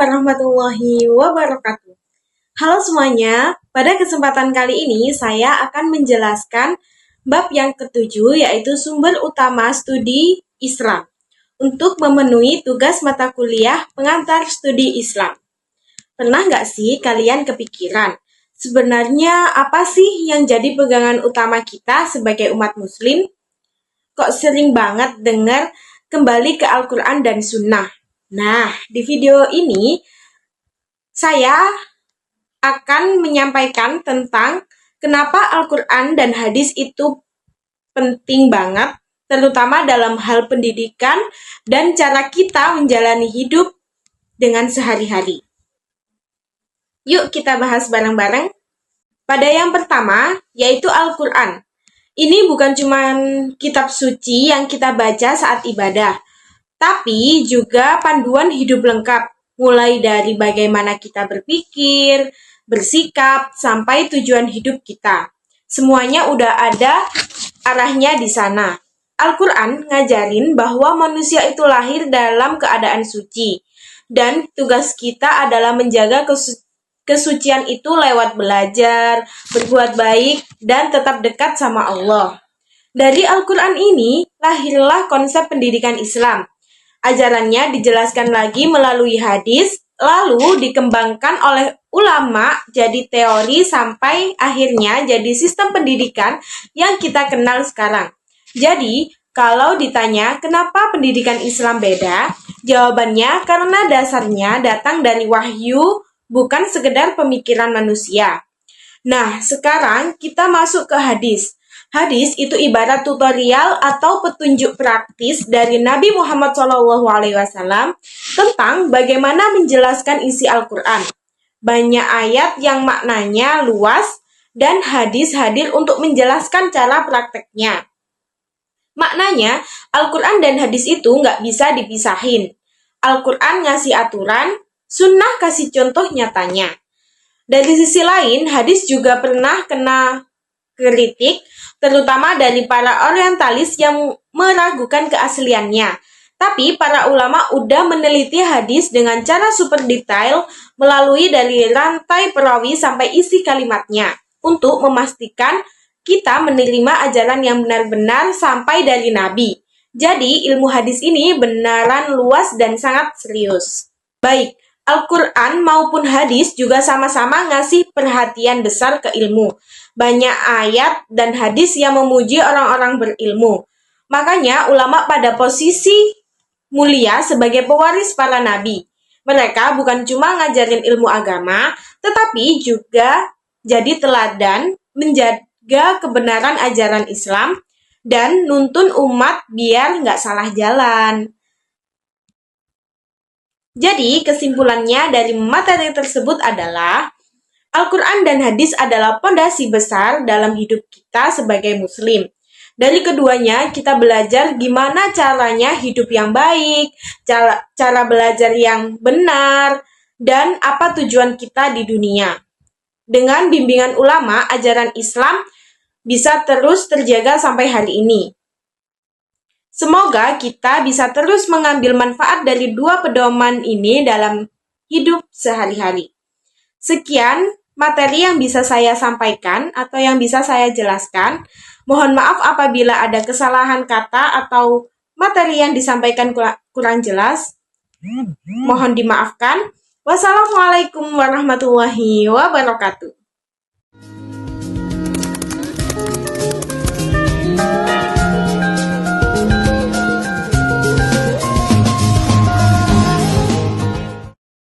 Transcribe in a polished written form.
warahmatullahi wabarakatuh. Halo semuanya, pada kesempatan kali ini saya akan menjelaskan bab yang ketujuh yaitu sumber utama studi Islam untuk memenuhi tugas mata kuliah pengantar studi Islam. Pernah nggak sih kalian kepikiran, sebenarnya apa sih yang jadi pegangan utama kita sebagai umat muslim? Kok sering banget dengar kembali ke Al-Quran dan Sunnah? Nah, di video ini saya akan menyampaikan tentang kenapa Al-Quran dan hadis itu penting banget, terutama dalam hal pendidikan dan cara kita menjalani hidup dengan sehari-hari. Yuk kita bahas bareng-bareng. Pada yang pertama, yaitu Al-Quran. Ini bukan cuma kitab suci yang kita baca saat ibadah, tapi juga panduan hidup lengkap, mulai dari bagaimana kita berpikir, bersikap, sampai tujuan hidup kita. Semuanya udah ada arahnya di sana. Al-Quran ngajarin bahwa manusia itu lahir dalam keadaan suci, dan tugas kita adalah menjaga kesucian itu lewat belajar, berbuat baik, dan tetap dekat sama Allah. Dari Al-Quran ini, lahirlah konsep pendidikan Islam. Ajarannya dijelaskan lagi melalui hadis, lalu dikembangkan oleh ulama jadi teori sampai akhirnya jadi sistem pendidikan yang kita kenal sekarang. Jadi, kalau ditanya kenapa pendidikan Islam beda, jawabannya karena dasarnya datang dari wahyu, bukan sekedar pemikiran manusia. Nah, sekarang kita masuk ke hadis. Hadis itu ibarat tutorial atau petunjuk praktis dari Nabi Muhammad SAW tentang bagaimana menjelaskan isi Al-Quran. Banyak ayat yang maknanya luas dan hadis hadir untuk menjelaskan cara prakteknya. Maknanya, Al-Quran dan hadis itu nggak bisa dipisahin. Al-Quran ngasih aturan, Sunnah kasih contoh nyatanya. Dari sisi lain, hadis juga pernah kena kritik, terutama dari para orientalis yang meragukan keasliannya. Tapi para ulama udah meneliti hadis dengan cara super detail melalui dari rantai perawi sampai isi kalimatnya untuk memastikan kita menerima ajaran yang benar-benar sampai dari Nabi. Jadi ilmu hadis ini benaran luas dan sangat serius. Baik, Al-Quran maupun hadis juga sama-sama ngasih perhatian besar ke ilmu. Banyak ayat dan hadis yang memuji orang-orang berilmu. Makanya ulama pada posisi mulia sebagai pewaris para nabi. Mereka bukan cuma ngajarin ilmu agama, tetapi juga jadi teladan menjaga kebenaran ajaran Islam dan nuntun umat biar nggak salah jalan. Jadi, kesimpulannya dari materi tersebut adalah Al-Quran dan hadis adalah pondasi besar dalam hidup kita sebagai muslim. Dari keduanya, kita belajar gimana caranya hidup yang baik, cara belajar yang benar, dan apa tujuan kita di dunia. Dengan bimbingan ulama, ajaran Islam bisa terus terjaga sampai hari ini. Semoga kita bisa terus mengambil manfaat dari dua pedoman ini dalam hidup sehari-hari. Sekian materi yang bisa saya sampaikan atau yang bisa saya jelaskan. Mohon maaf apabila ada kesalahan kata atau materi yang disampaikan kurang jelas. Mohon dimaafkan. Wassalamualaikum warahmatullahi wabarakatuh.